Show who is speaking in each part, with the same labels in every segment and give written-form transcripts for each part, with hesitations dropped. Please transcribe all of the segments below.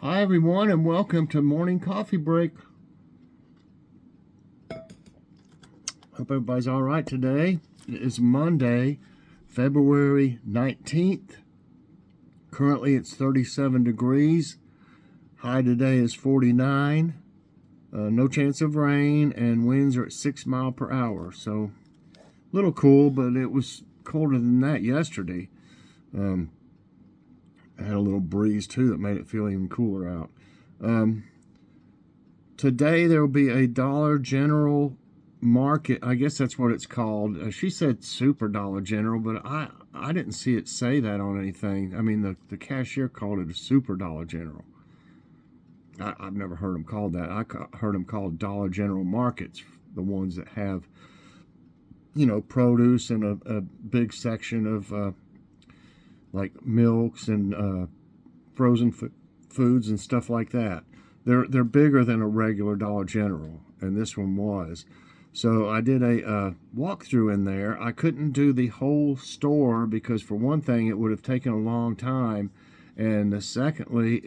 Speaker 1: Hi, everyone, and welcome to Morning Coffee Break. Hope everybody's all right today. It is Monday, February 19th. Currently, it's 37 degrees. High today is 49. No chance of rain, and winds are at 6 miles per hour. So, a little cool, but it was colder than that yesterday. I had a little breeze, too, that made it feel even cooler out. Today there will be a Dollar General market. I guess that's what it's called. She said Super Dollar General, but I didn't see it say that on anything. I mean, the cashier called it a Super Dollar General. I've never heard them called that. I heard them called Dollar General markets, the ones that have, produce and a big section of like milks and frozen foods and stuff like that. They're bigger than a regular Dollar General, and this one was. So I did a walkthrough in there. I couldn't do the whole store because, for one thing, it would have taken a long time, and secondly,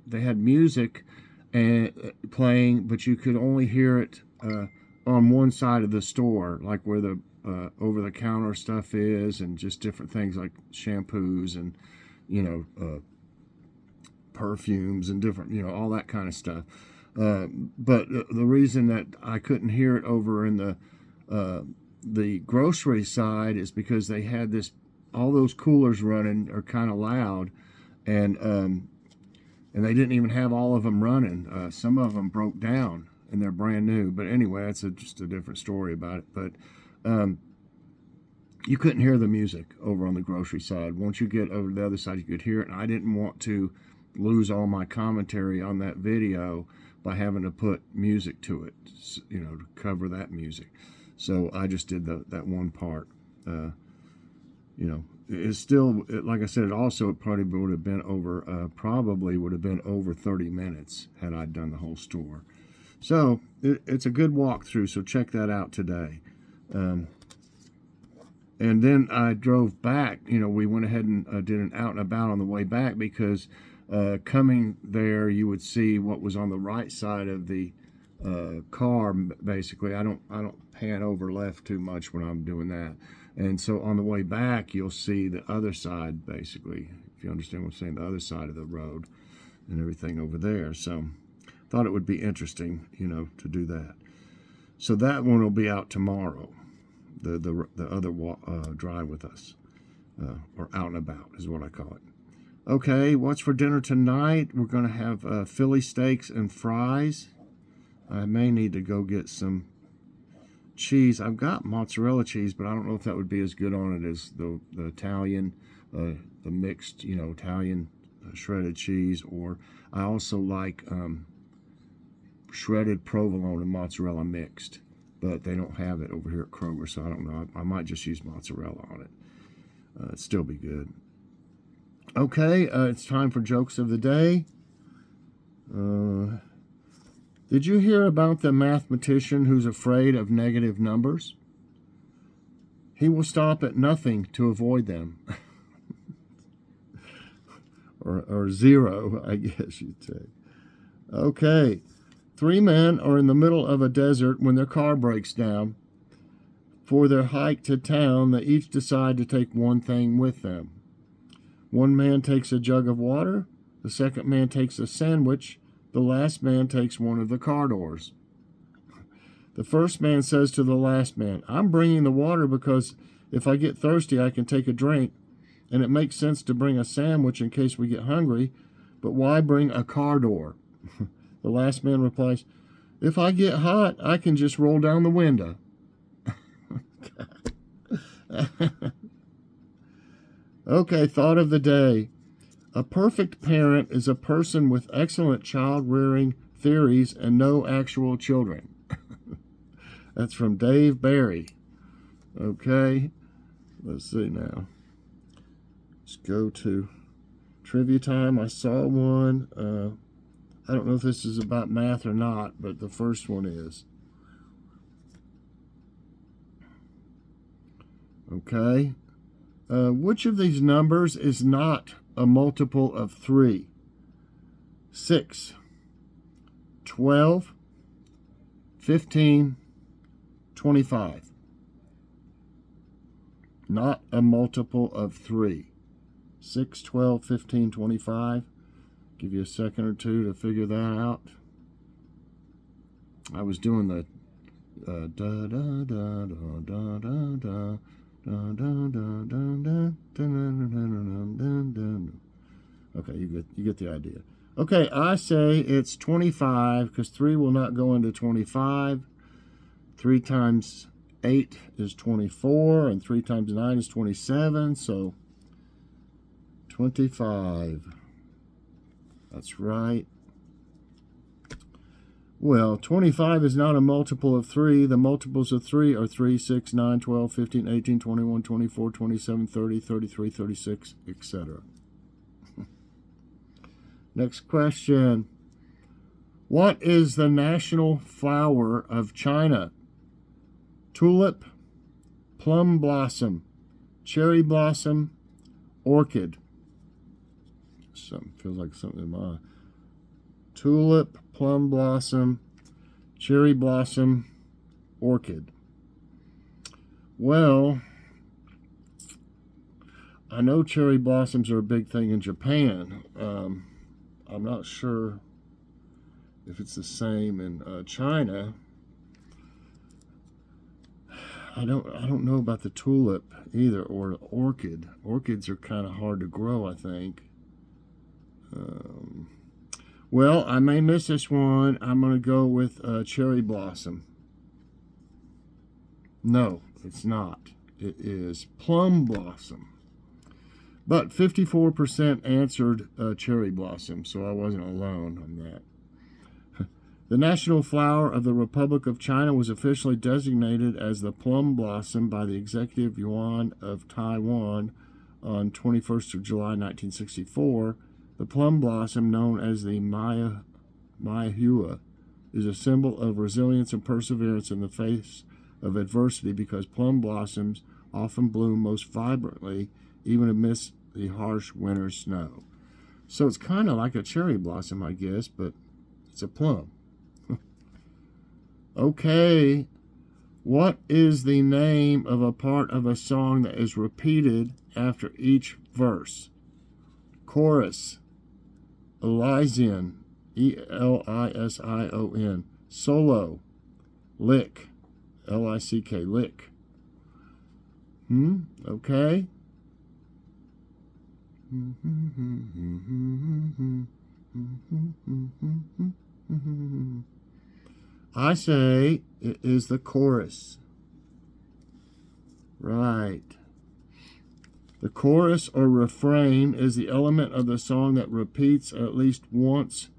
Speaker 1: they had music and playing, but you could only hear it on one side of the store, like where the over-the-counter stuff is, and just different things like shampoos and perfumes and different, all that kind of stuff. But the reason that I couldn't hear it over in the grocery side is because they had all those coolers running are kind of loud, and they didn't even have all of them running. Some of them broke down, and they're brand new. But anyway, that's just a different story about it. But you couldn't hear the music over on the grocery side. Once you get over to the other side, you could hear it, and I didn't want to lose all my commentary on that video by having to put music to it, to cover that music. So I just did that one part. It's still, like I said, it probably would have been over 30 minutes had I done the whole store. So it's a good walkthrough, so check that out today. And then I drove back. We went ahead and did an out and about on the way back because coming there, you would see what was on the right side of the car. Basically, I don't pan over left too much when I'm doing that. And so on the way back, you'll see the other side, basically, if you understand what I'm saying, the other side of the road and everything over there. So thought it would be interesting, to do that. So that one will be out tomorrow. The other drive with us, or out and about is what I call it. Okay, what's for dinner tonight? We're going to have Philly steaks and fries. I may need to go get some cheese. I've got mozzarella cheese, but I don't know if that would be as good on it as the Italian, the mixed, Italian shredded cheese. Or I also like shredded provolone and mozzarella mixed, but they don't have it over here at Kroger, so I don't know. I might just use mozzarella on it. It'd still be good. Okay, it's time for jokes of the day. Did you hear about the mathematician who's afraid of negative numbers? He will stop at nothing to avoid them. or zero, I guess you'd say. Okay. 3 men are in the middle of a desert when their car breaks down. For their hike to town, they each decide to take one thing with them. One man takes a jug of water, the second man takes a sandwich, the last man takes one of the car doors. The first man says to the last man, "I'm bringing the water because if I get thirsty, I can take a drink, and it makes sense to bring a sandwich in case we get hungry, but why bring a car door?" The last man replies, "If I get hot, I can just roll down the window." Okay, thought of the day. A perfect parent is a person with excellent child-rearing theories and no actual children. That's from Dave Barry. Okay, let's see now. Let's go to trivia time. I saw one. I don't know if this is about math or not, but the first one is. Okay. Which of these numbers is not a multiple of 3? 6, 12, 15, 25. Not a multiple of 3. 6, 12, 15, 25. Give you a second or two to figure that out. I was doing the da da da da da da da da da da da. Okay, you get the idea. Okay, I say it's 25 because 3 will not go into 25. 3 times 8 is 24, and 3 times 9 is 27, so 25. That's right. Well, 25 is not a multiple of 3. The multiples of 3 are 3, 6, 9, 12, 15, 18, 21, 24, 27, 30, 33, 36, etc. Next question. What is the national flower of China? Tulip, plum blossom, cherry blossom, orchid. Something feels like something in my tulip, plum blossom, cherry blossom, orchid. Well, I know cherry blossoms are a big thing in Japan. I'm not sure if it's the same in China. I don't know about the tulip either, or the orchid. Orchids are kind of hard to grow, I think. Well, I may miss this one. I'm going to go with cherry blossom. No, it's not. It is plum blossom. But 54% answered cherry blossom, so I wasn't alone on that. The national flower of the Republic of China was officially designated as the plum blossom by the Executive Yuan of Taiwan on 21st of July 1964. The plum blossom, known as the Maihua, is a symbol of resilience and perseverance in the face of adversity because plum blossoms often bloom most vibrantly even amidst the harsh winter snow. So it's kind of like a cherry blossom, I guess, but it's a plum. Okay, what is the name of a part of a song that is repeated after each verse? Chorus, Elysion, Elision, solo, lick, Lick, lick. Okay. I say it is the chorus. Right. The chorus or refrain is the element of the song that repeats at least once,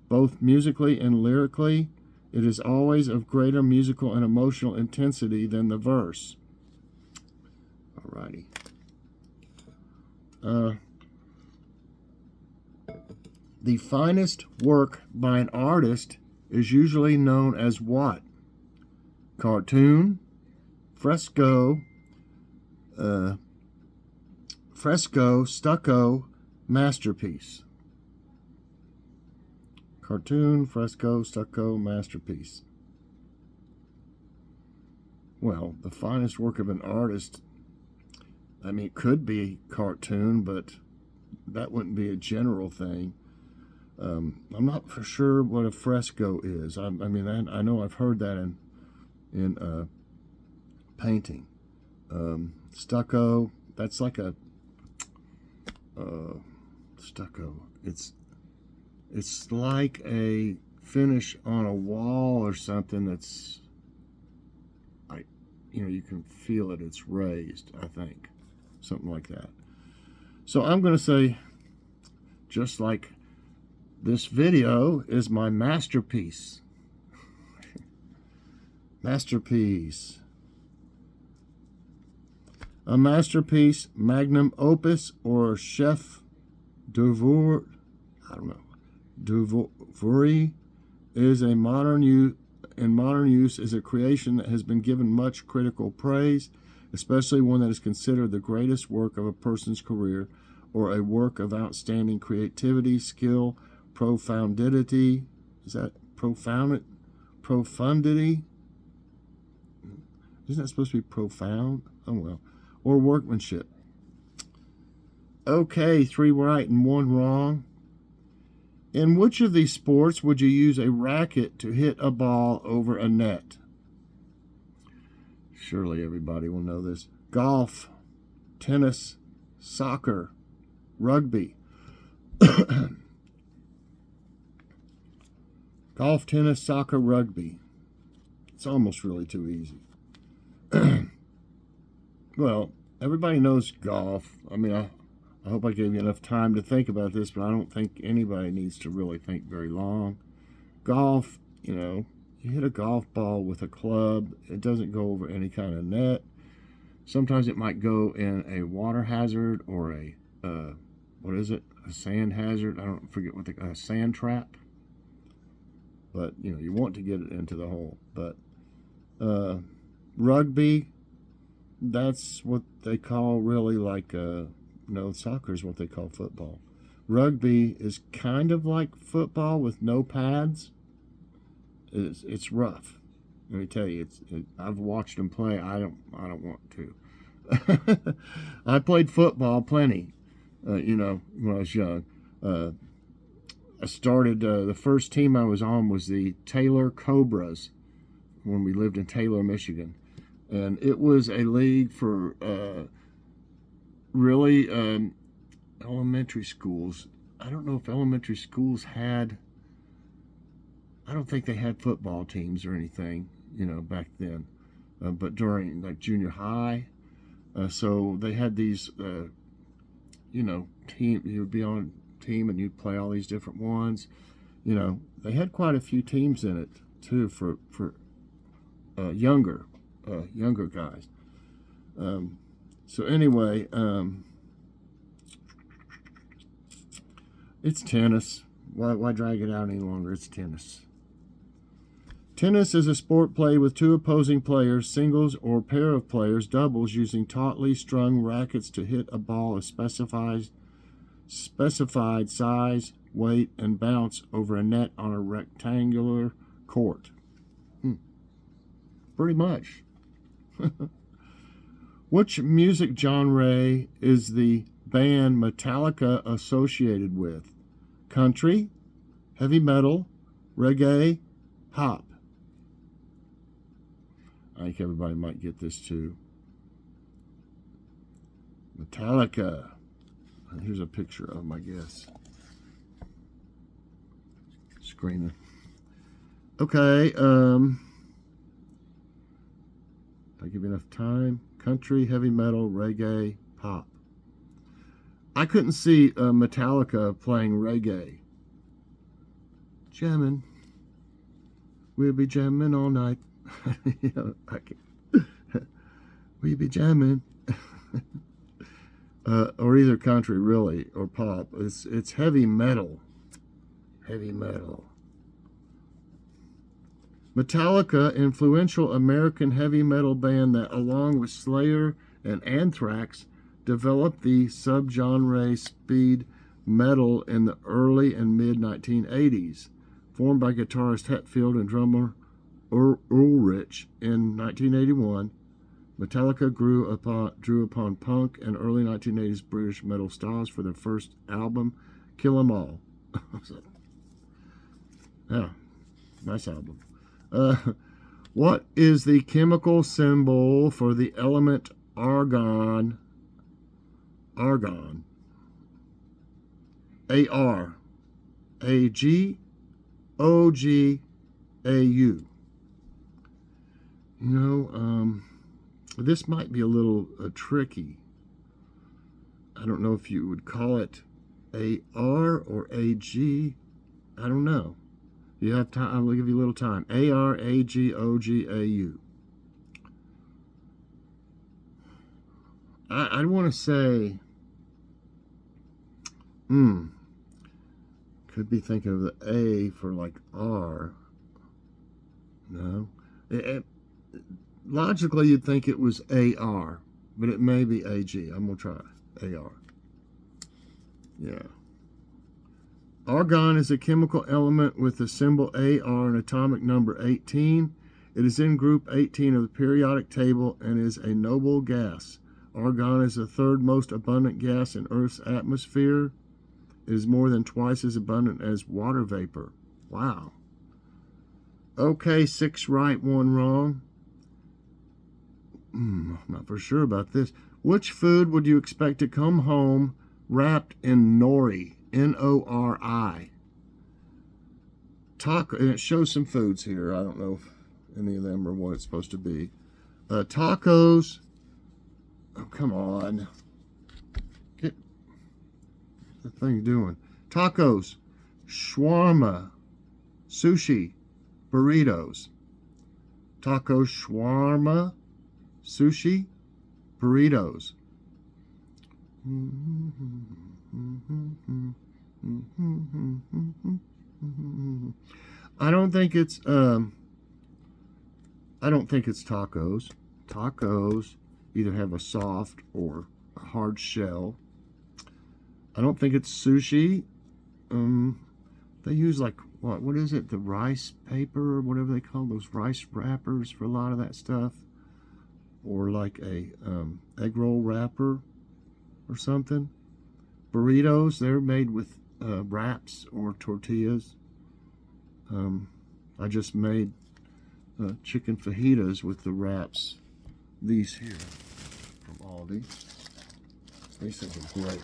Speaker 1: both musically and lyrically. It is always of greater musical and emotional intensity than the verse. Alrighty. The finest work by an artist is usually known as what? Cartoon, fresco, stucco, masterpiece. Cartoon, fresco, stucco, masterpiece. Well, the finest work of an artist, I mean, it could be cartoon, but that wouldn't be a general thing. I'm not for sure what a fresco is. I mean, I know I've heard that in painting. Stucco, that's like a stucco. It's like a finish on a wall or something that's, you can feel it. It's raised, I think, something like that. So I'm going to say, just like this video is my masterpiece. Masterpiece. A masterpiece, magnum opus, or chef d'oeuvre, d'oeuvre, is a modern use is a creation that has been given much critical praise, especially one that is considered the greatest work of a person's career, or a work of outstanding creativity, skill, profundity. Is that profundity? Isn't that supposed to be profound? Oh well. Or workmanship. Okay, 3 right and 1 wrong. In which of these sports would you use a racket to hit a ball over a net? Surely everybody will know this. Golf, tennis, soccer, rugby. Golf, tennis, soccer, rugby. It's almost really too easy. Well, everybody knows golf. I mean, I hope I gave you enough time to think about this, but I don't think anybody needs to really think very long. Golf, you hit a golf ball with a club. It doesn't go over any kind of net. Sometimes it might go in a water hazard or a, what is it? A sand hazard. I don't forget what a sand trap. But, you want to get it into the hole. But rugby, that's what they call really like, soccer is what they call football. Rugby is kind of like football with no pads. It's rough. Let me tell you, I've watched them play. I don't want to. I played football plenty, when I was young. I started, the first team I was on was the Taylor Cobras when we lived in Taylor, Michigan. And it was a league for really elementary schools. I don't know if elementary schools I don't think they had football teams or anything, back then. But during like junior high, so they had these, team. You would be on a team and you'd play all these different ones. They had quite a few teams in it too for younger guys. So anyway, it's tennis. Why drag it out any longer? It's tennis. Tennis is a sport played with 2 opposing players, singles or pair of players, doubles, using tautly strung rackets to hit a ball of specified size, weight, and bounce over a net on a rectangular court. Pretty much. Which music genre is the band Metallica associated with? Country, heavy metal, reggae, pop. I think everybody might get this too. Metallica. Here's a picture of my guess. Screaming. Okay, I give you enough time. Country, heavy metal, reggae, pop. I couldn't see Metallica playing reggae. Jamming. We'll be jamming all night. We'll be jamming. Or either country, really, or pop. It's heavy metal. Heavy metal. Metallica, influential American heavy metal band that, along with Slayer and Anthrax, developed the subgenre speed metal in the early and mid-1980s. Formed by guitarist Hetfield and drummer Ulrich in 1981, Metallica drew upon punk and early 1980s British metal styles for their first album, Kill 'Em All. Yeah, nice album. What is the chemical symbol for the element argon? Argon. A-R. A-G. O-G-A-U. This might be a little tricky. I don't know if you would call it A-R or A-G. I don't know. You have time. I'll give you a little time. A-R-A-G-O-G-A-U. I want to say, could be thinking of the A for like R. No. Logically, you'd think it was A-R, but it may be A-G. I'm going to try A-R. Yeah. Argon is a chemical element with the symbol AR and atomic number 18. It is in group 18 of the periodic table and is a noble gas. Argon is the third most abundant gas in Earth's atmosphere. It is more than twice as abundant as water vapor. Wow. Okay, 6 right, 1 wrong. I'm not for sure about this. Which food would you expect to come home wrapped in nori? N-O-R-I. Taco, and it shows some foods here. I don't know if any of them are what it's supposed to be. Tacos. Oh, come on. Get the thing doing. Tacos, shawarma, sushi, burritos. Tacos, shawarma, sushi, burritos. I don't think it's tacos. Tacos either have a soft or a hard shell. I don't think it's sushi. They use like what is it? The rice paper or whatever they call those rice wrappers for a lot of that stuff, or like a egg roll wrapper or something. Burritos, they're made with wraps or tortillas. I just made chicken fajitas with the wraps. These here from Aldi. These things are great.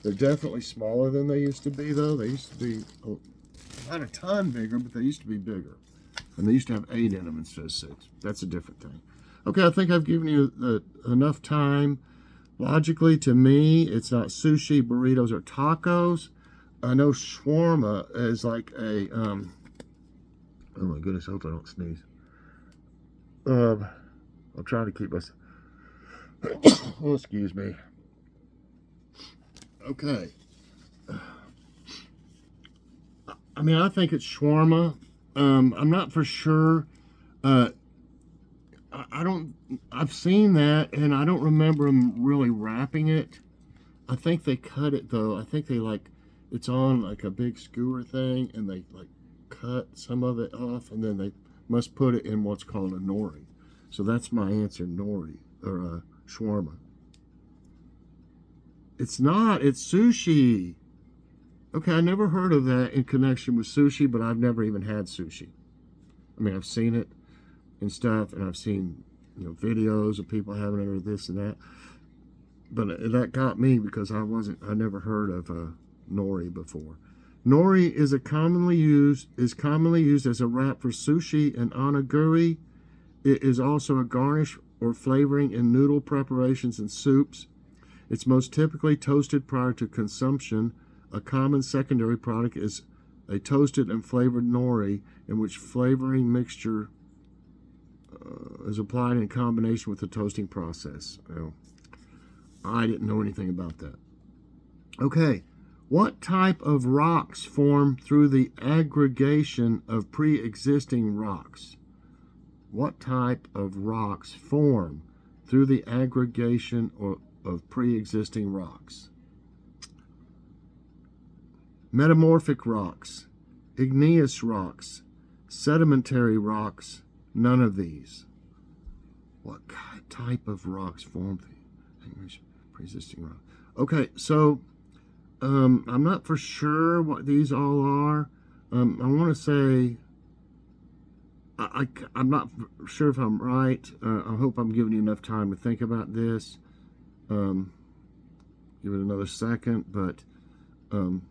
Speaker 1: They're definitely smaller than they used to be, though. They used to be not a ton bigger, but they used to be bigger. And they used to have 8 in them instead of 6. That's a different thing. Okay, I think I've given you enough time. Logically, to me, it's not sushi, burritos, or tacos. I know shawarma is like a, oh my goodness, I hope I don't sneeze. I'll try to keep us, oh, excuse me. Okay. I mean, I think it's shawarma. I'm not for sure. I've seen that, and I don't remember them really wrapping it. I think they cut it, though. I think they, it's on, like, a big skewer thing, and they, cut some of it off, and then they must put it in what's called a nori. So that's my answer, nori, or shawarma. It's not. It's sushi. Okay, I never heard of that in connection with sushi, but I've never even had sushi. I mean, I've seen it and stuff, and I've seen videos of people having it or this and that. But that got me because I never heard of nori before. Nori is commonly used as a wrap for sushi and onigiri. It is also a garnish or flavoring in noodle preparations and soups. It's most typically toasted prior to consumption. A common secondary product is a toasted and flavored nori, in which flavoring mixture is applied in combination with the toasting process. Well, I didn't know anything about that. Okay, what type of rocks form through the aggregation of pre-existing rocks? What type of rocks form through the aggregation of pre-existing rocks? Metamorphic rocks, igneous rocks, sedimentary rocks, none of these. What type of rocks form the pre-existing rocks? Okay, so I'm not for sure what these all are. I want to say, I'm not sure if I'm right. I hope I'm giving you enough time to think about this. Give it another second, but I'm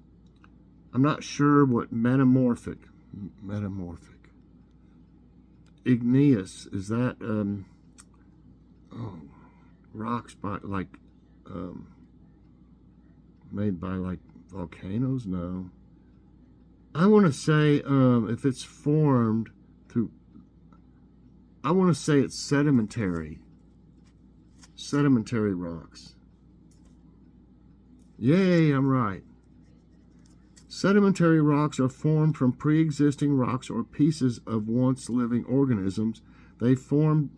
Speaker 1: not sure what metamorphic. Igneous, is that rocks by made by volcanoes? No. I want to say if it's formed through, I want to say it's sedimentary rocks. Yay, I'm right. Sedimentary rocks are formed from pre-existing rocks or pieces of once living organisms. They form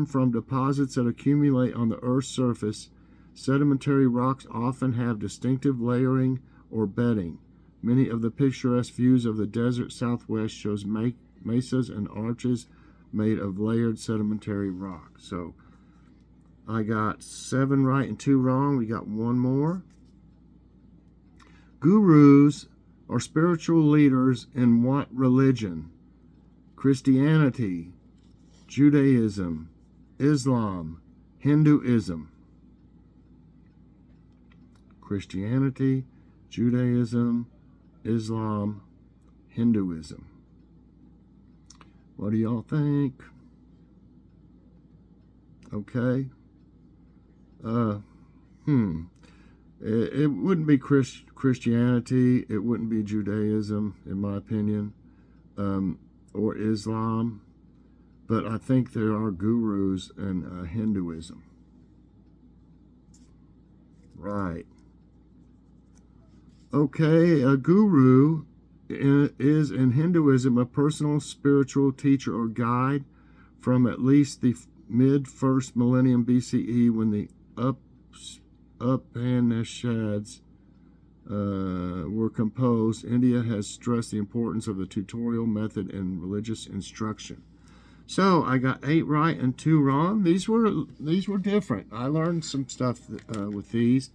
Speaker 1: from deposits that accumulate on the Earth's surface. Sedimentary rocks often have distinctive layering or bedding. Many of the picturesque views of the desert Southwest shows mesas and arches made of layered sedimentary rock. So I got 7 right and 2 wrong. We got one more. Gurus are spiritual leaders in what religion? Christianity, Judaism, Islam, Hinduism. Christianity, Judaism, Islam, Hinduism. What do y'all think? Okay. It wouldn't be Christianity. It wouldn't be Judaism, in my opinion, or Islam. But I think there are gurus in Hinduism. Right. Okay, a guru is in Hinduism a personal spiritual teacher or guide from at least the mid-1st millennium BCE, when the Upanishads were composed. India has stressed the importance of the tutorial method in religious instruction. So I got 8 right and 2 wrong. These were different. I learned some stuff with these,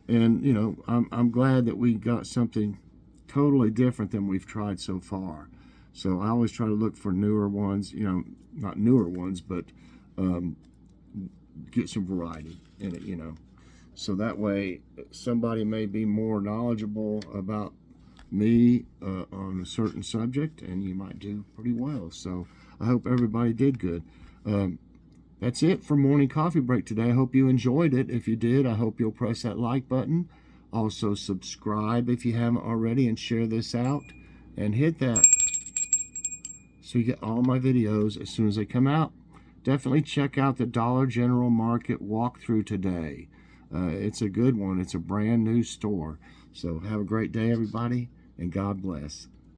Speaker 1: and you know, I'm glad that we got something totally different than we've tried so far. So I always try to look for newer ones. You know, not newer ones, but get some variety in it. You know, so that way somebody may be more knowledgeable about me on a certain subject, and you might do pretty well. So I hope everybody did good. That's it for Morning Coffee Break today. I hope you enjoyed it. If you did, I hope you'll press that like button. Also subscribe if you haven't already, and share this out, and hit that so you get all my videos as soon as they come out. Definitely check out the Dollar General Market walkthrough today. It's a good one. It's a brand new store. So have a great day, everybody, and God bless.